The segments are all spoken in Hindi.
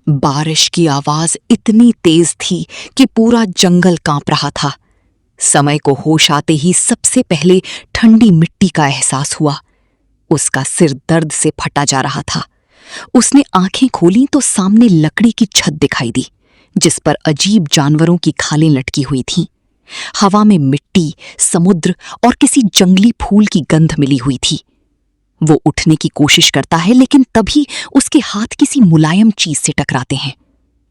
बारिश की आवाज इतनी तेज थी कि पूरा जंगल कांप रहा था। समय को होश आते ही सबसे पहले ठंडी मिट्टी का एहसास हुआ। उसका सिर दर्द से फटा जा रहा था। उसने आंखें खोली तो सामने लकड़ी की छत दिखाई दी, जिस पर अजीब जानवरों की खालें लटकी हुई थीं। हवा में मिट्टी, समुद्र और किसी जंगली फूल की गंध मिली हुई थी। वो उठने की कोशिश करता है, लेकिन तभी उसके हाथ किसी मुलायम चीज से टकराते हैं।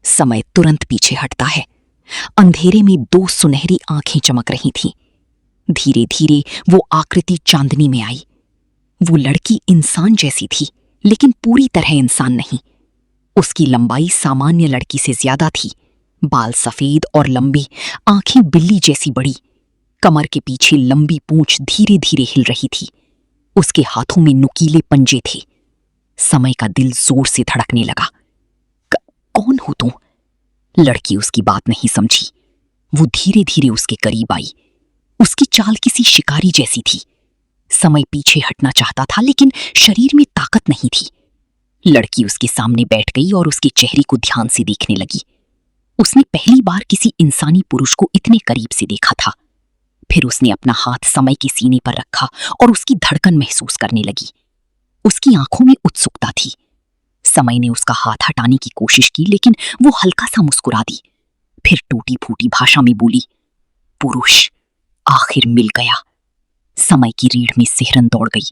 समय तुरंत पीछे हटता है। अंधेरे में दो सुनहरी आंखें चमक रही थीं। धीरे धीरे वो आकृति चांदनी में आई। वो लड़की इंसान जैसी थी, लेकिन पूरी तरह इंसान नहीं। उसकी लंबाई सामान्य लड़की से ज्यादा थी। बाल सफेद और लंबी, आंखें बिल्ली जैसी बड़ी। कमर के पीछे लंबी पूंछ धीरे धीरे हिल रही थी। उसके हाथों में नुकीले पंजे थे। समय का दिल जोर से धड़कने लगा। कौन हो तुम? लड़की उसकी बात नहीं समझी। वो धीरे धीरे उसके करीब आई। उसकी चाल किसी शिकारी जैसी थी। समय पीछे हटना चाहता था, लेकिन शरीर में ताकत नहीं थी। लड़की उसके सामने बैठ गई और उसके चेहरे को ध्यान से देखने लगी। उसने पहली बार किसी इंसानी पुरुष को इतने करीब से देखा था। फिर उसने अपना हाथ समय के सीने पर रखा और उसकी धड़कन महसूस करने लगी। उसकी आंखों में उत्सुकता थी। समय ने उसका हाथ हटाने की कोशिश की, लेकिन वो हल्का सा मुस्कुरा दी। फिर टूटी फूटी भाषा में बोली, पुरुष आखिर मिल गया। समय की रीढ़ में सिहरन दौड़ गई।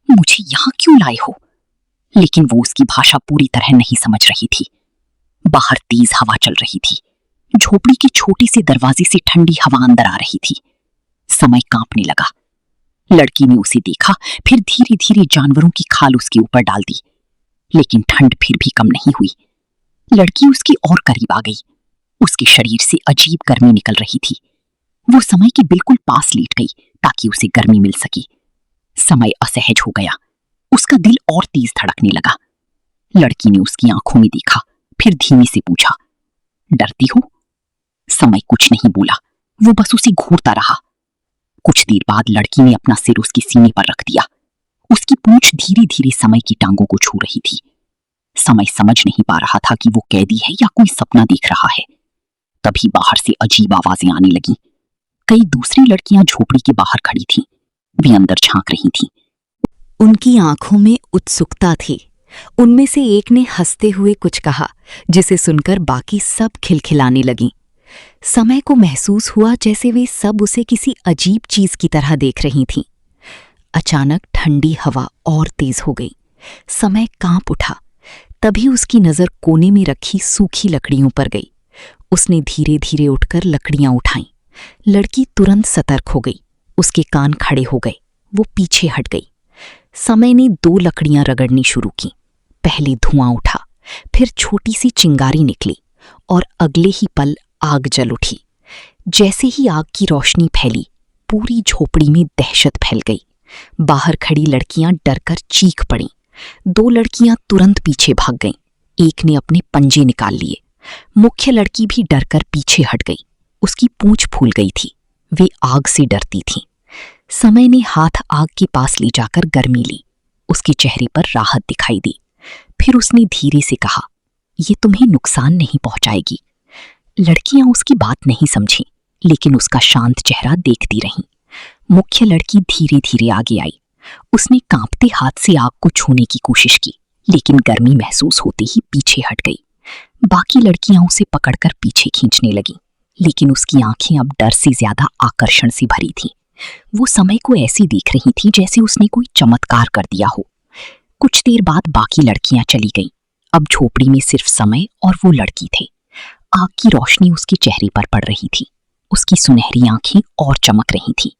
मुझे यहां क्यों लाए हो? लेकिन वो उसकी भाषा पूरी तरह नहीं समझ रही थी। बाहर तेज हवा चल रही थी। झोपड़ी के छोटे से दरवाजे से ठंडी हवा अंदर आ रही थी। समय कांपने लगा। लड़की ने उसे देखा, फिर धीरे धीरे जानवरों की खाल उसके ऊपर डाल दी, लेकिन ठंड फिर भी कम नहीं हुई। लड़की उसकी और करीब आ गई। उसके शरीर से अजीब गर्मी निकल रही थी। वो समय के बिल्कुल पास लेट गई ताकि उसे गर्मी मिल सके। समय असहज हो गया। उसका दिल और तेज धड़कने लगा। लड़की ने उसकी आंखों में देखा, फिर धीमे से पूछा, डरती हो? समय कुछ नहीं बोला। वो बस उसे घूरता रहा। कुछ देर बाद लड़की ने अपना सिर उसके सीने पर रख दिया। उसकी पूंछ धीरे धीरे समय की टांगों को छू रही थी। समय समझ नहीं पा रहा था कि वो कैदी है या कोई सपना देख रहा है। तभी बाहर से अजीब आवाजें आने लगीं। कई दूसरी लड़कियां झोपड़ी के बाहर खड़ी थीं। वे अंदर झांक रही थीं। उनकी आंखों में उत्सुकता थी। उनमें से एक ने हंसते हुए कुछ कहा, जिसे सुनकर बाकी सब खिलखिलाने लगीं। समय को महसूस हुआ जैसे वे सब उसे किसी अजीब चीज की तरह देख रही थीं। अचानक ठंडी हवा और तेज हो गई। समय कांप उठा। तभी उसकी नजर कोने में रखी सूखी लकड़ियों पर गई। उसने धीरे धीरे उठकर लकड़ियां उठाईं। लड़की तुरंत सतर्क हो गई। उसके कान खड़े हो गए। वो पीछे हट गई। समय ने दो लकड़ियां रगड़नी शुरू की। पहले धुआं उठा, फिर छोटी सी चिंगारी निकली और अगले ही पल आग जल उठी। जैसे ही आग की रोशनी फैली, पूरी झोपड़ी में दहशत फैल गई। बाहर खड़ी लड़कियां डरकर चीख पड़ीं। दो लड़कियां तुरंत पीछे भाग गईं। एक ने अपने पंजे निकाल लिए। मुख्य लड़की भी डरकर पीछे हट गई। उसकी पूंछ फूल गई थी। वे आग से डरती थीं। समय ने हाथ आग के पास ले जाकर गर्मी ली। उसके चेहरे पर राहत दिखाई दी। फिर उसने धीरे से कहा, ये तुम्हें नुकसान नहीं पहुंचाएगी। लड़कियां उसकी बात नहीं समझीं, लेकिन उसका शांत चेहरा देखती रहीं। मुख्य लड़की धीरे धीरे आगे आई। उसने कांपते हाथ से आग को छूने की कोशिश की, लेकिन गर्मी महसूस होते ही पीछे हट गई। बाकी लड़कियां उसे पकड़कर पीछे खींचने लगीं, लेकिन उसकी आंखें अब डर से ज्यादा आकर्षण से भरी थीं। वो समय को ऐसे देख रही थी जैसे उसने कोई चमत्कार कर दिया हो। कुछ देर बाद बाकी लड़कियां चली गईं। अब झोपड़ी में सिर्फ समय और वो लड़की थे। आग की रोशनी उसके चेहरे पर पड़ रही थी। उसकी सुनहरी आंखें और चमक रही थीं।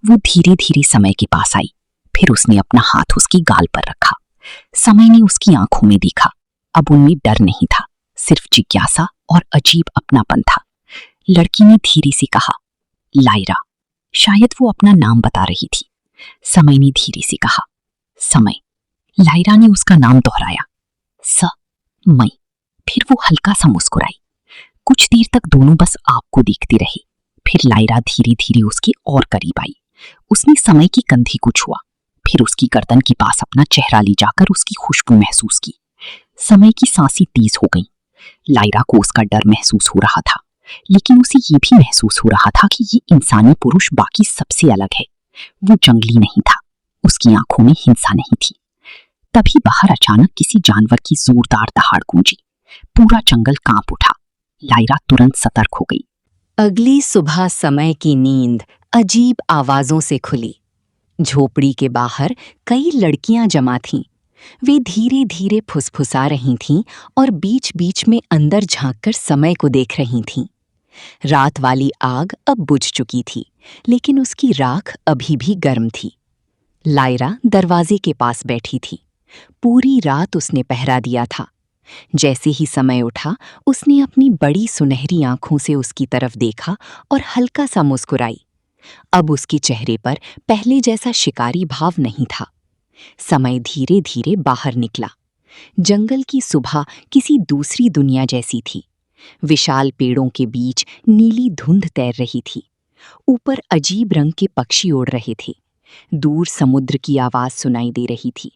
वो धीरे धीरे समय के पास आई। फिर उसने अपना हाथ उसकी गाल पर रखा। समय ने उसकी आंखों में देखा। अब उनमें डर नहीं था, सिर्फ जिज्ञासा और अजीब अपनापन था। लड़की ने धीरे से कहा, लायरा। शायद वो अपना नाम बता रही थी। समय ने धीरे से कहा, समय। लायरा ने उसका नाम दोहराया, समय। फिर वो हल्का सा मुस्कुराई। कुछ देर तक दोनों बस आग को देखते रहे। फिर लायरा धीरे धीरे उसके और करीब आई। उसने समय की कंधे को छुआ, फिर उसकी गर्दन के पास अपना चेहरा ले जाकर उसकी खुशबू महसूस की। समय की सांसें तेज हो गईं। लायरा को उसका डर महसूस हो रहा था, लेकिन उसे ये भी महसूस हो रहा था कि ये इंसानी पुरुष बाकी सबसे अलग है। वो जंगली नहीं था, उसकी आंखों में हिंसा नहीं थी। तभी बाहर अचानक किसी जानवर की जोरदार दहाड़ गूंजी। पूरा जंगल कांप उठा। लायरा तुरंत सतर्क हो गई। अगली सुबह समय की नींद अजीब आवाजों से खुली। झोपड़ी के बाहर कई लड़कियां जमा थीं। वे धीरे धीरे फुसफुसा रही थीं और बीच बीच में अंदर झांककर समय को देख रही थीं। रात वाली आग अब बुझ चुकी थी, लेकिन उसकी राख अभी भी गर्म थी। लायरा दरवाजे के पास बैठी थी। पूरी रात उसने पहरा दिया था। जैसे ही समय उठा, उसने अपनी बड़ी सुनहरी आंखों से उसकी तरफ देखा और हल्का सा मुस्कुराई। अब उसके चेहरे पर पहले जैसा शिकारी भाव नहीं था। समय धीरे धीरे बाहर निकला। जंगल की सुबह किसी दूसरी दुनिया जैसी थी। विशाल पेड़ों के बीच नीली धुंध तैर रही थी। ऊपर अजीब रंग के पक्षी उड़ रहे थे। दूर समुद्र की आवाज सुनाई दे रही थी।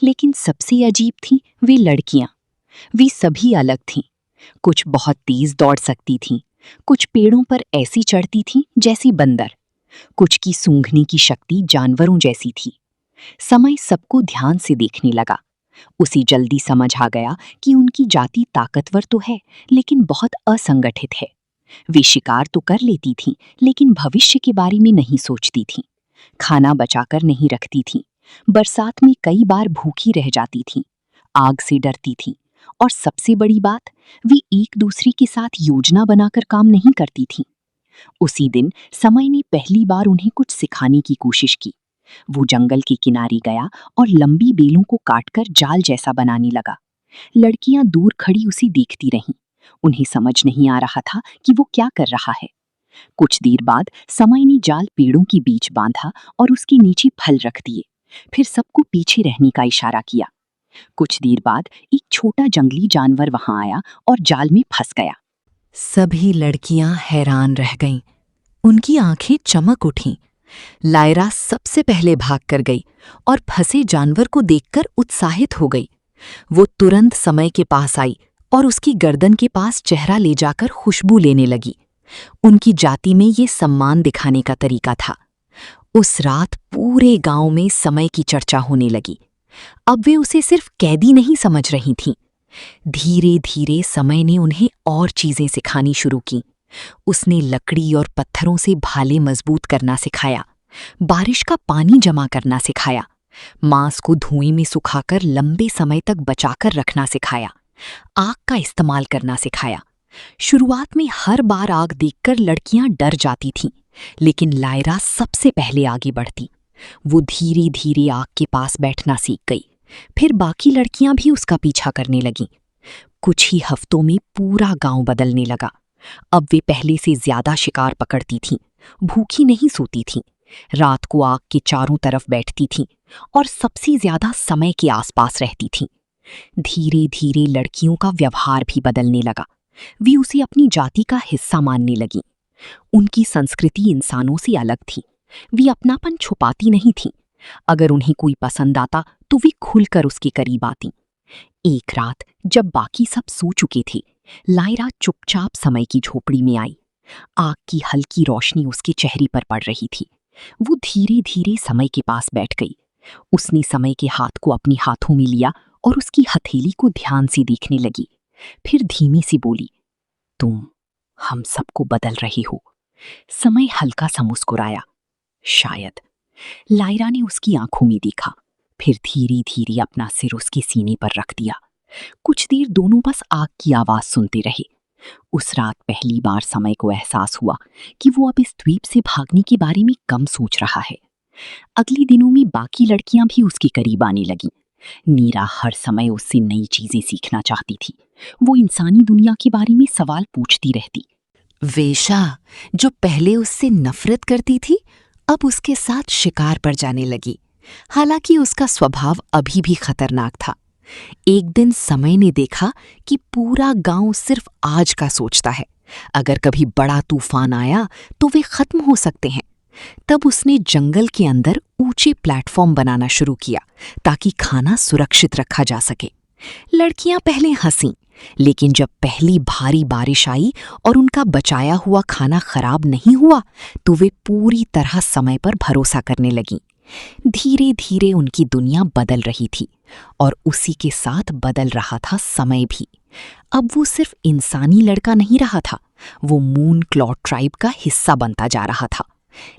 लेकिन सबसे अजीब थीं वे लड़कियां। वे सभी अलग थीं। कुछ बहुत तेज दौड़ सकती थीं, कुछ पेड़ों पर ऐसी चढ़ती थीं जैसी बंदर, कुछ की सूंघने की शक्ति जानवरों जैसी थी। समय सबको ध्यान से देखने लगा। उसे जल्दी समझ आ गया कि उनकी जाति ताकतवर तो है, लेकिन बहुत असंगठित है। वे शिकार तो कर लेती थीं, लेकिन भविष्य के बारे में नहीं सोचती थीं। खाना बचाकर नहीं रखती थीं। बरसात में कई बार भूखी रह जाती थीं। आग से डरती थीं। और सबसे बड़ी बात, वे एक दूसरे के साथ योजना बनाकर काम नहीं करती थीं। उसी दिन समय ने पहली बार उन्हें कुछ सिखाने की कोशिश की। वो जंगल के किनारे गया और लंबी बेलों को काटकर जाल जैसा बनाने लगा। लड़कियां दूर खड़ी उसे देखती रहीं। उन्हें समझ नहीं आ रहा था कि वो क्या कर रहा है। कुछ देर बाद समय ने जाल पेड़ों के बीच बांधा और उसके नीचे फल रख दिए। फिर सबको पीछे रहने का इशारा किया। कुछ देर बाद एक छोटा जंगली जानवर वहां आया और जाल में फंस गया। सभी लड़कियां हैरान रह गईं। उनकी आंखें चमक उठीं। लायरा सबसे पहले भाग कर गई और फंसे जानवर को देखकर उत्साहित हो गई। वो तुरंत समय के पास आई और उसकी गर्दन के पास चेहरा ले जाकर खुशबू लेने लगी। उनकी जाति में ये सम्मान दिखाने का तरीका था। उस रात पूरे गांव में समय की चर्चा होने लगी। अब वे उसे सिर्फ कैदी नहीं समझ रही थीं। धीरे धीरे समय ने उन्हें और चीजें सिखानी शुरू की। उसने लकड़ी और पत्थरों से भाले मजबूत करना सिखाया, बारिश का पानी जमा करना सिखाया, मांस को धुएं में सुखाकर लंबे समय तक बचाकर रखना सिखाया, आग का इस्तेमाल करना सिखाया। शुरुआत में हर बार आग देखकर लड़कियां डर जाती थीं, लेकिन लायरा सबसे पहले आगे बढ़ती। वो धीरे धीरे आग के पास बैठना सीख गई। फिर बाकी लड़कियां भी उसका पीछा करने लगीं। कुछ ही हफ्तों में पूरा गांव बदलने लगा। अब वे पहले से ज्यादा शिकार पकड़ती थीं, भूखी नहीं सोती थीं, रात को आग के चारों तरफ बैठती थीं और सबसे ज्यादा समय के आसपास रहती थीं। धीरे धीरे लड़कियों का व्यवहार भी बदलने लगा। वे उसे अपनी जाति का हिस्सा मानने लगीं। उनकी संस्कृति इंसानों से अलग थी। वे अपनापन छुपाती नहीं थीं। अगर उन्हें कोई पसंद आता तो वे खुलकर उसके करीब आतीं। एक रात जब बाकी सब सो चुके थे, लायरा चुपचाप समय की झोपड़ी में आई। आग की हल्की रोशनी उसके चेहरे पर पड़ रही थी। वो धीरे धीरे समय के पास बैठ गई। उसने समय के हाथ को अपने हाथों में लिया और उसकी हथेली को ध्यान से देखने लगी। फिर धीमे से बोली, तुम हम सबको बदल रही हो। समय हल्का सा मुस्कुराया, शायद। लायरा ने उसकी आंखों में देखा, फिर धीरे धीरे अपना सिर उसके सीने पर रख दिया। कुछ देर दोनों बस आग की आवाज सुनते रहे। उस रात पहली बार समय को एहसास हुआ कि वो अब इस द्वीप से भागने के बारे में कम सोच रहा है। अगले दिनों में बाकी लड़कियां भी उसके करीब आने लगीं। नीरा हर समय उससे नई चीजें सीखना चाहती थी। वो इंसानी दुनिया के बारे में सवाल पूछती रहती। वेशा, जो पहले उससे नफरत करती थी, अब उसके साथ शिकार पर जाने लगी। हालांकि उसका स्वभाव अभी भी खतरनाक था। एक दिन समय ने देखा कि पूरा गांव सिर्फ आज का सोचता है। अगर कभी बड़ा तूफान आया तो वे खत्म हो सकते हैं। तब उसने जंगल के अंदर ऊंचे प्लेटफॉर्म बनाना शुरू किया ताकि खाना सुरक्षित रखा जा सके। लड़कियां पहले हंसीं, लेकिन जब पहली भारी बारिश आई और उनका बचाया हुआ खाना खराब नहीं हुआ तो वे पूरी तरह समय पर भरोसा करने लगीं। धीरे धीरे उनकी दुनिया बदल रही थी और उसी के साथ बदल रहा था समय भी। अब वो सिर्फ इंसानी लड़का नहीं रहा था, वो मून क्लॉड ट्राइब का हिस्सा बनता जा रहा था।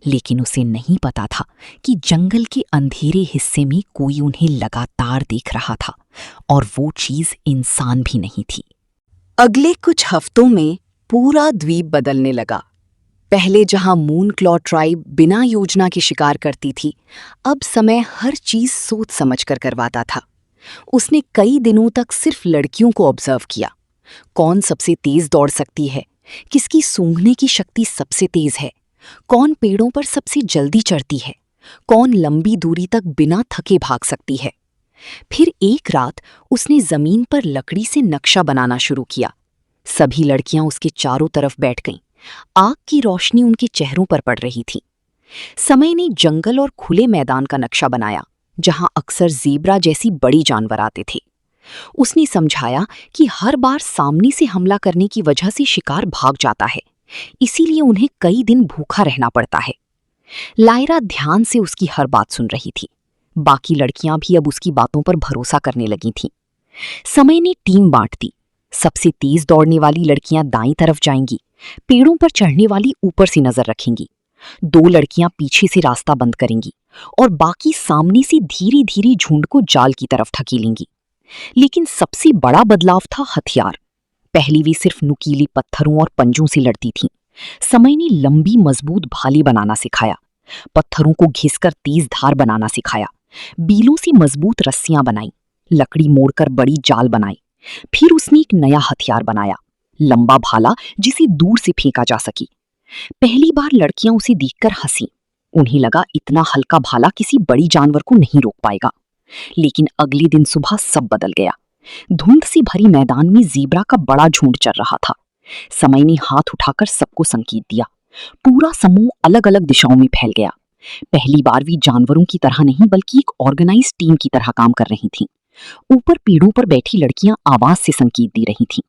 लेकिन उसे नहीं पता था कि जंगल के अंधेरे हिस्से में कोई उन्हें लगातार देख रहा था, और वो चीज इंसान भी नहीं थी। अगले कुछ हफ्तों में पूरा द्वीप बदलने लगा। पहले जहां मून क्लॉ ट्राइब बिना योजना के शिकार करती थी, अब समय हर चीज सोच समझ कर करवाता था। उसने कई दिनों तक सिर्फ लड़कियों को ऑब्जर्व किया। कौन सबसे तेज दौड़ सकती है, किसकी सूंघने की शक्ति सबसे तेज है, कौन पेड़ों पर सबसे जल्दी चढ़ती है, कौन लंबी दूरी तक बिना थके भाग सकती है। फिर एक रात उसने जमीन पर लकड़ी से नक्शा बनाना शुरू किया। सभी लड़कियां उसके चारों तरफ बैठ गईं। आग की रोशनी उनके चेहरों पर पड़ रही थी। समय ने जंगल और खुले मैदान का नक्शा बनाया, जहां अक्सर ज़ेब्रा जैसी बड़ी जानवर आते थे। उसने समझाया कि हर बार सामने से हमला करने की वजह से शिकार भाग जाता है, इसीलिए उन्हें कई दिन भूखा रहना पड़ता है। लायरा ध्यान से उसकी हर बात सुन रही थी। बाकी लड़कियां भी अब उसकी बातों पर भरोसा करने लगी थीं। समय ने टीम बांट दी। सबसे तेज दौड़ने वाली लड़कियां दाईं तरफ जाएंगी, पेड़ों पर चढ़ने वाली ऊपर से नजर रखेंगी। 2 लड़कियां पीछे से रास्ता बंद करेंगी और बाकी सामने से धीरे धीरे झुंड को जाल की तरफ ढकेलेंगी। लेकिन सबसे बड़ा बदलाव था हथियार। पहले वे सिर्फ नुकीले पत्थरों और पंजों से लड़ती थीं। समय ने लंबी मजबूत भाले बनाना सिखाया, पत्थरों को घिसकर तेज धार बनाना सिखाया, बीलों से मजबूत रस्सियां बनाई, लकड़ी मोड़कर बड़ी जाल बनाई। फिर उसने एक नया हथियार बनाया, लंबा भाला जिसे दूर से फेंका जा सके। पहली बार लड़कियां उसे देखकर हंसी। उन्हें लगा इतना हल्का भाला किसी बड़ी जानवर को नहीं रोक पाएगा। लेकिन अगले दिन सुबह सब बदल गया। धुंध से भरी मैदान में ज़ेब्रा का बड़ा झुंड चल रहा था। समय ने हाथ उठाकर सबको संकेत दिया। पूरा समूह अलग अलग दिशाओं में फैल गया। पहली बार वे जानवरों की तरह नहीं बल्कि एक ऑर्गेनाइज टीम की तरह काम कर रही थीं। ऊपर पेड़ों पर बैठी लड़कियां आवाज से संकेत दे रही थीं।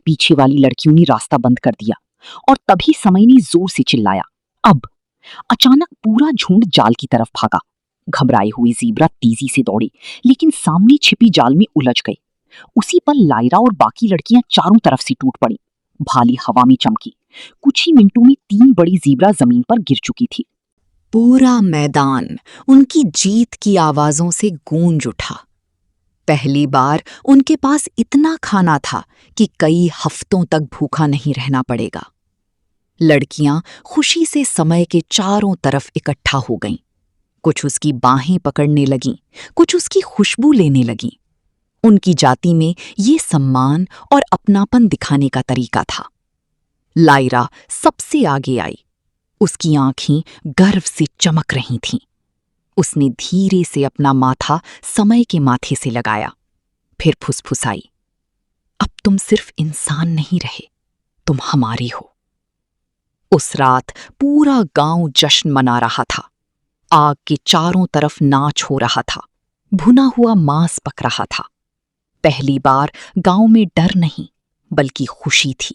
पीछे वाली लड़कियों ने रास्ता बंद कर दिया और तभी समय ने जोर से चिल्लाया, अब। अचानक पूरा झुंड जाल की तरफ भागा। घबराए हुए ज़ेब्रा तेजी से दौड़े, लेकिन सामने छिपी जाल में उलझ गए। उसी पल लायरा और बाकी लड़कियां चारों तरफ से टूट पड़ी। भाली हवा में चमकी। कुछ ही मिनटों में 3 बड़ी ज़ेब्रा जमीन पर गिर चुकी थी। पूरा मैदान उनकी जीत की आवाजों से गूंज उठा। पहली बार उनके पास इतना खाना था कि कई हफ्तों तक भूखा नहीं रहना पड़ेगा। लड़कियां खुशी से समय के चारों तरफ इकट्ठा हो गईं। कुछ उसकी बाहें पकड़ने लगीं, कुछ उसकी खुशबू लेने लगीं। उनकी जाति में ये सम्मान और अपनापन दिखाने का तरीका था। लायरा सबसे आगे आई। उसकी आंखें गर्व से चमक रही थीं। उसने धीरे से अपना माथा समय के माथे से लगाया, फिर फुसफुसाई, अब तुम सिर्फ इंसान नहीं रहे, तुम हमारी हो। उस रात पूरा गांव जश्न मना रहा था। आग के चारों तरफ नाच हो रहा था। भुना हुआ मांस पक रहा था। पहली बार गांव में डर नहीं बल्कि खुशी थी।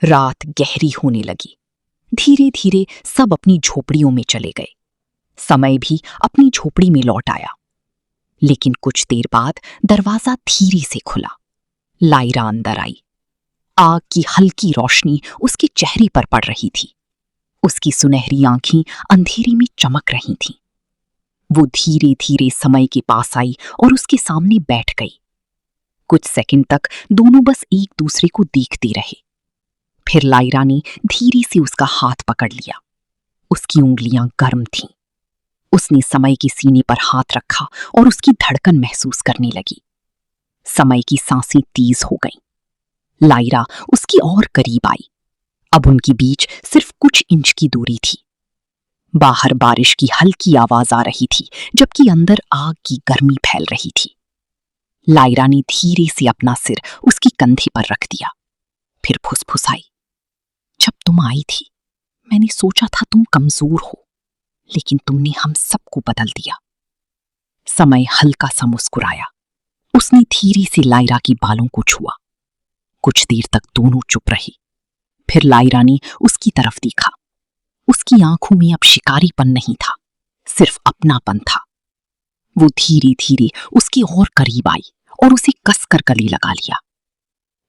रात गहरी होने लगी। धीरे धीरे सब अपनी झोपड़ियों में चले गए। समय भी अपनी झोपड़ी में लौट आया। लेकिन कुछ देर बाद दरवाजा धीरे से खुला। लायरा अंदर आई। आग की हल्की रोशनी उसके चेहरे पर पड़ रही थी। उसकी सुनहरी आंखें अंधेरे में चमक रही थीं। वो धीरे धीरे समय के पास आई और उसके सामने बैठ गई। कुछ सेकंड तक दोनों बस एक दूसरे को देखते रहे। फिर लायरा ने धीरे से उसका हाथ पकड़ लिया। उसकी उंगलियां गर्म थीं। उसने समय के सीने पर हाथ रखा और उसकी धड़कन महसूस करने लगी। समय की सांसें तेज हो गईं। लायरा उसकी और करीब आई। अब उनके बीच सिर्फ कुछ इंच की दूरी थी। बाहर बारिश की हल्की आवाज आ रही थी, जबकि अंदर आग की गर्मी फैल रही थी। लायरा ने धीरे से अपना सिर उसके कंधे पर रख दिया, फिर फुसफुसाई, जब तुम आई थी मैंने सोचा था तुम कमजोर हो, लेकिन तुमने हम सबको बदल दिया। समय हल्का सा मुस्कुराया। उसने धीरे से लायरा की बालों को छुआ। कुछ देर तक दोनों चुप रहे। फिर लायरा ने उसकी तरफ देखा। उसकी आंखों में अब शिकारीपन नहीं था, सिर्फ अपनापन था। वो धीरे धीरे उसके और करीब आई और उसे कसकर गले लगा लिया।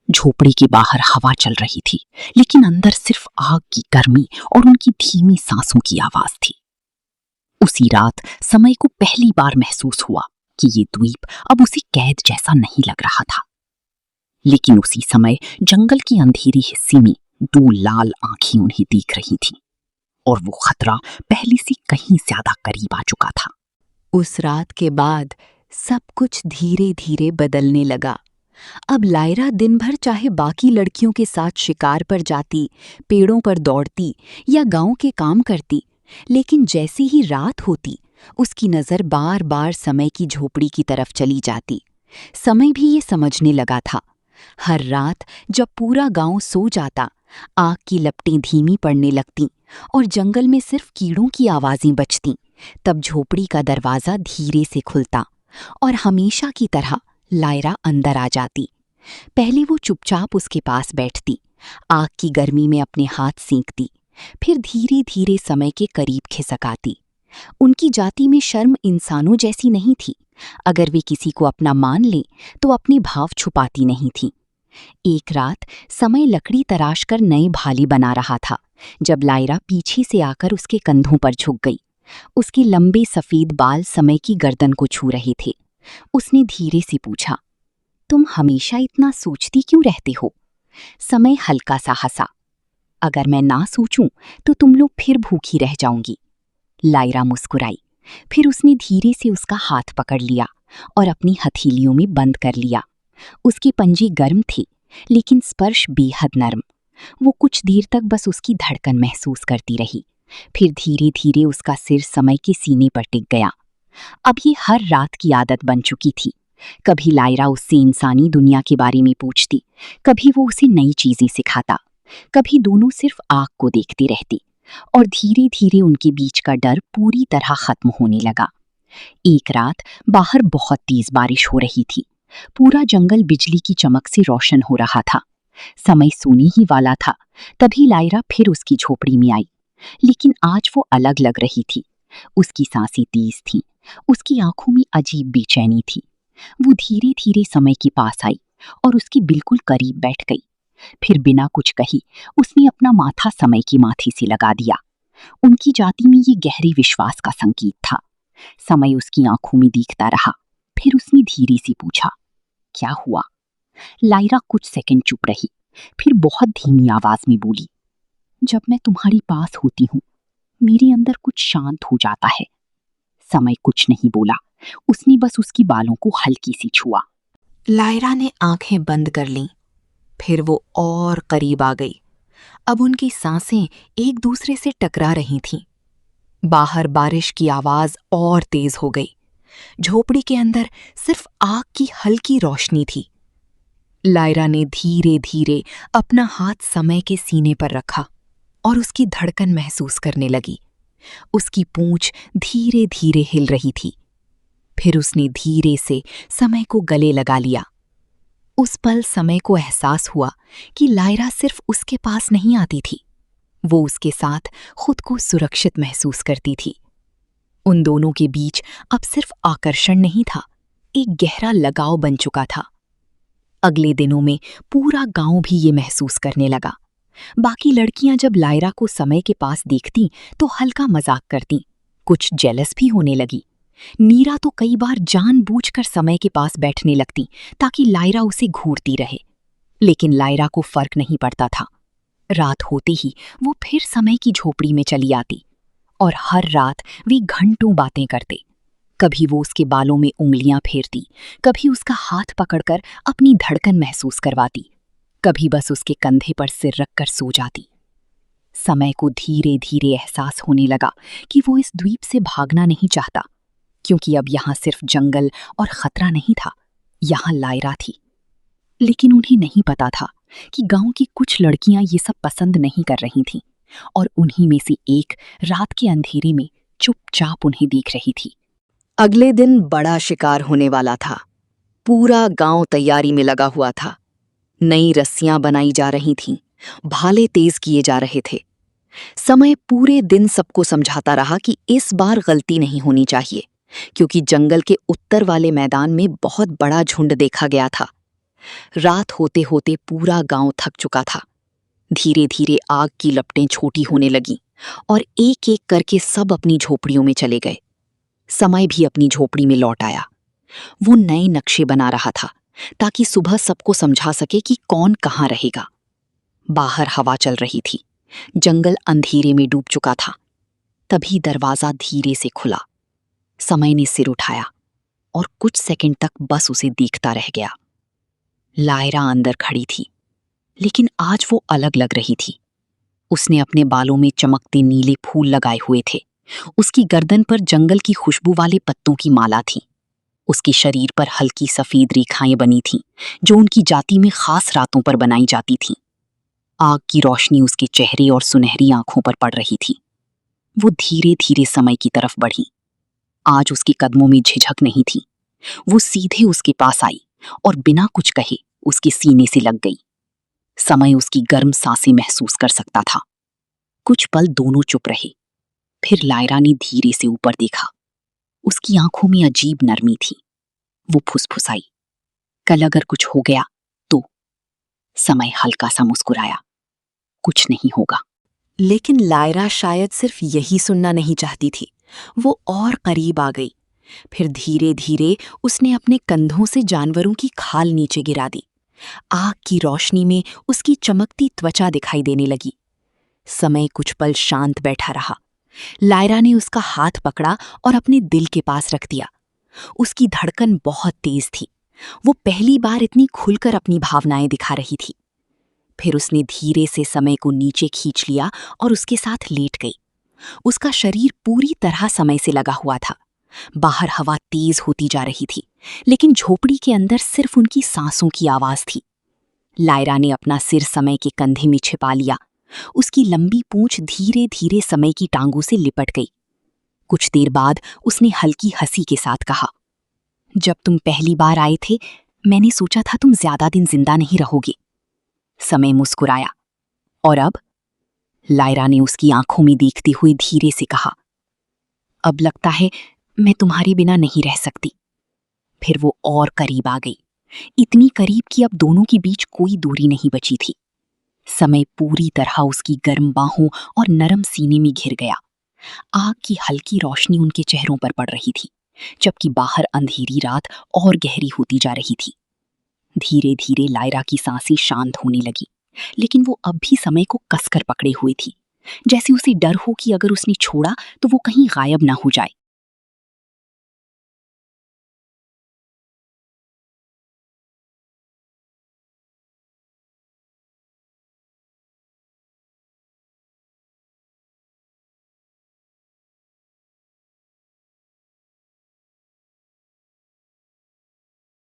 झोपड़ी के बाहर हवा चल रही थी, लेकिन अंदर सिर्फ आग की गर्मी और उनकी धीमी सांसों की आवाज थी। उसी रात समय को पहली बार महसूस हुआ कि ये द्वीप अब उसे कैद जैसा नहीं लग रहा था। लेकिन उसी समय जंगल के अंधेरे हिस्से में दो लाल आंखें उन्हें देख रही थीं, और वो खतरा पहले से कहीं ज्यादा करीब आ चुका था। उस रात के बाद सब कुछ धीरे धीरे बदलने लगा। अब लायरा दिन भर चाहे बाकी लड़कियों के साथ शिकार पर जाती, पेड़ों पर दौड़ती या गांव के काम करती, लेकिन जैसी ही रात होती उसकी नजर बार बार समय की झोपड़ी की तरफ चली जाती। समय भी ये समझने लगा था। हर रात जब पूरा गांव सो जाता, आग की लपटें धीमी पड़ने लगतीं और जंगल में सिर्फ कीड़ों की आवाजें बजतीं, तब झोपड़ी का दरवाजा धीरे से खुलता और हमेशा की तरह लायरा अंदर आ जाती। पहले वो चुपचाप उसके पास बैठती, आग की गर्मी में अपने हाथ सेंकती, फिर धीरे धीरे समय के करीब खिसक आती। उनकी जाति में शर्म इंसानों जैसी नहीं थी। अगर वे किसी को अपना मान लें तो अपने भाव छुपाती नहीं थीं। एक रात समय लकड़ी तराश कर नए भाले बना रहा था, जब लायरा पीछे से आकर उसके कंधों पर झुक गई। उसके लंबे सफेद बाल समय की गर्दन को छू रहे थे। उसने धीरे से पूछा, तुम हमेशा इतना सोचती क्यों रहते हो? समय हल्का सा हंसा। अगर मैं ना सोचूं तो तुम लोग फिर भूखी रह जाओगी। लायरा मुस्कुराई। फिर उसने धीरे से उसका हाथ पकड़ लिया और अपनी हथेलियों में बंद कर लिया। उसके पंजे गर्म थे, लेकिन स्पर्श बेहद नरम। वो कुछ देर तक बस उसकी धड़कन महसूस करती रही। फिर धीरे धीरे उसका सिर समय के सीने पर टिक गया। अब ये हर रात की आदत बन चुकी थी। कभी लायरा उससे इंसानी दुनिया के बारे में पूछती, कभी वो उसे नई चीजें सिखाता, कभी दोनों सिर्फ आग को देखती रहती, और धीरे धीरे उनके बीच का डर पूरी तरह खत्म होने लगा। एक रात बाहर बहुत तेज बारिश हो रही थी। पूरा जंगल बिजली की चमक से रोशन हो रहा था। समय सोने ही वाला था। तभी लायरा फिर उसकी झोपड़ी में आई, लेकिन आज वो अलग लग रही थी। उसकी सांसें तेज थीं, उसकी आंखों में अजीब बेचैनी थी। वो धीरे धीरे समय के पास आई और उसके बिल्कुल करीब बैठ गई। फिर बिना कुछ कही उसने अपना माथा समय के माथे से लगा दिया। उनकी जाति में ये गहरे विश्वास का संकेत था। समय उसकी आंखों में देखता रहा। फिर उसने धीरे से पूछा, क्या हुआ? लायरा कुछ सेकंड चुप रही, फिर बहुत धीमी आवाज में बोली, जब मैं तुम्हारी पास होती हूँ मेरे अंदर कुछ शांत हो जाता है। समय कुछ नहीं बोला, उसने बस उसकी बालों को हल्की सी छुआ। लायरा ने आंखें बंद कर लीं। फिर वो और करीब आ गई। अब उनकी सांसें एक दूसरे से टकरा रही थीं। बाहर बारिश की आवाज और तेज हो गई। झोपड़ी के अंदर सिर्फ आग की हल्की रोशनी थी। लायरा ने धीरे धीरे अपना हाथ समय के सीने पर रखा और उसकी धड़कन महसूस करने लगी। उसकी पूंछ धीरे धीरे हिल रही थी। फिर उसने धीरे से समय को गले लगा लिया। उस पल समय को एहसास हुआ कि लायरा सिर्फ उसके पास नहीं आती थी, वो उसके साथ खुद को सुरक्षित महसूस करती थी। उन दोनों के बीच अब सिर्फ आकर्षण नहीं था, एक गहरा लगाव बन चुका था। अगले दिनों में पूरा गांव भी ये महसूस करने लगा। बाकी लड़कियां जब लायरा को समय के पास देखतीं तो हल्का मजाक करतीं, कुछ जेलस भी होने लगी। नीरा तो कई बार जानबूझकर समय के पास बैठने लगती ताकि लायरा उसे घूरती रहे, लेकिन लायरा को फर्क नहीं पड़ता था। रात होते ही वो फिर समय की झोपड़ी में चली आती और हर रात वे घंटों बातें करते। कभी वो उसके बालों में उंगलियां फेरती, कभी उसका हाथ पकड़कर अपनी धड़कन महसूस करवाती, कभी बस उसके कंधे पर सिर रखकर सो जाती। समय को धीरे धीरे एहसास होने लगा कि वो इस द्वीप से भागना नहीं चाहता, क्योंकि अब यहाँ सिर्फ जंगल और खतरा नहीं था, यहाँ लायरा थी। लेकिन उन्हें नहीं पता था कि गांव की कुछ लड़कियां ये सब पसंद नहीं कर रही थीं, और उन्हीं में से एक रात के अंधेरे में चुपचाप उन्हें देख रही थी। अगले दिन बड़ा शिकार होने वाला था। पूरा गांव तैयारी में लगा हुआ था। नई रस्सियां बनाई जा रही थीं, भाले तेज किए जा रहे थे। समय पूरे दिन सबको समझाता रहा कि इस बार गलती नहीं होनी चाहिए, क्योंकि जंगल के उत्तर वाले मैदान में बहुत बड़ा झुंड देखा गया था। रात होते होते पूरा गांव थक चुका था। धीरे धीरे आग की लपटें छोटी होने लगीं और एक एक करके सब अपनी झोपड़ियों में चले गए। समय भी अपनी झोपड़ी में लौट आया। वो नए नक्शे बना रहा था ताकि सुबह सबको समझा सके कि कौन कहाँ रहेगा। बाहर हवा चल रही थी, जंगल अंधेरे में डूब चुका था। तभी दरवाजा धीरे से खुला। समय ने सिर उठाया और कुछ सेकंड तक बस उसे देखता रह गया। लायरा अंदर खड़ी थी, लेकिन आज वो अलग लग रही थी। उसने अपने बालों में चमकते नीले फूल लगाए हुए थे। उसकी गर्दन पर जंगल की खुशबू वाले पत्तों की माला थी। उसके शरीर पर हल्की सफेद रेखाएं बनी थीं, जो उनकी जाति में खास रातों पर बनाई जाती थीं। आग की रोशनी उसके चेहरे और सुनहरी आंखों पर पड़ रही थी। वो धीरे धीरे समय की तरफ बढ़ी। आज उसके कदमों में झिझक नहीं थी। वो सीधे उसके पास आई और बिना कुछ कहे उसके सीने से लग गई। समय उसकी गर्म सांसें महसूस कर सकता था। कुछ पल दोनों चुप रहे। फिर लायरा ने धीरे से ऊपर देखा। उसकी आंखों में अजीब नरमी थी। वो फुसफुसाई, कल अगर कुछ हो गया तो? समय हल्का सा मुस्कुराया, कुछ नहीं होगा। लेकिन लायरा शायद सिर्फ यही सुनना नहीं चाहती थी। वो और करीब आ गई। फिर धीरे धीरे उसने अपने कंधों से जानवरों की खाल नीचे गिरा दी। आग की रोशनी में उसकी चमकती त्वचा दिखाई देने लगी। समय कुछ पल शांत बैठा रहा। लायरा ने उसका हाथ पकड़ा और अपने दिल के पास रख दिया। उसकी धड़कन बहुत तेज थी। वो पहली बार इतनी खुलकर अपनी भावनाएं दिखा रही थी। फिर उसने धीरे से समय को नीचे खींच लिया और उसके साथ लेट गई। उसका शरीर पूरी तरह समय से लगा हुआ था। बाहर हवा तेज होती जा रही थी, लेकिन झोपड़ी के अंदर सिर्फ उनकी सांसों की आवाज थी। लायरा ने अपना सिर समय के कंधे में छिपा लिया। उसकी लंबी पूंछ धीरे धीरे समय की टांगों से लिपट गई। कुछ देर बाद उसने हल्की हंसी के साथ कहा, जब तुम पहली बार आए थे मैंने सोचा था तुम ज्यादा दिन जिंदा नहीं रहोगे। समय मुस्कुराया। और अब? लायरा ने उसकी आंखों में देखते हुए धीरे से कहा, अब लगता है मैं तुम्हारे बिना नहीं रह सकती। फिर वो और करीब आ गई, इतनी करीब कि अब दोनों के बीच कोई दूरी नहीं बची थी। समय पूरी तरह उसकी गर्म बाहों और नरम सीने में घिर गया। आग की हल्की रोशनी उनके चेहरों पर पड़ रही थी, जबकि बाहर अंधेरी रात और गहरी होती जा रही थी। धीरे धीरे लायरा की सांसें शांत होने लगी, लेकिन वो अब भी समय को कसकर पकड़े हुए थी, जैसे उसे डर हो कि अगर उसने छोड़ा तो वो कहीं गायब ना हो जाए।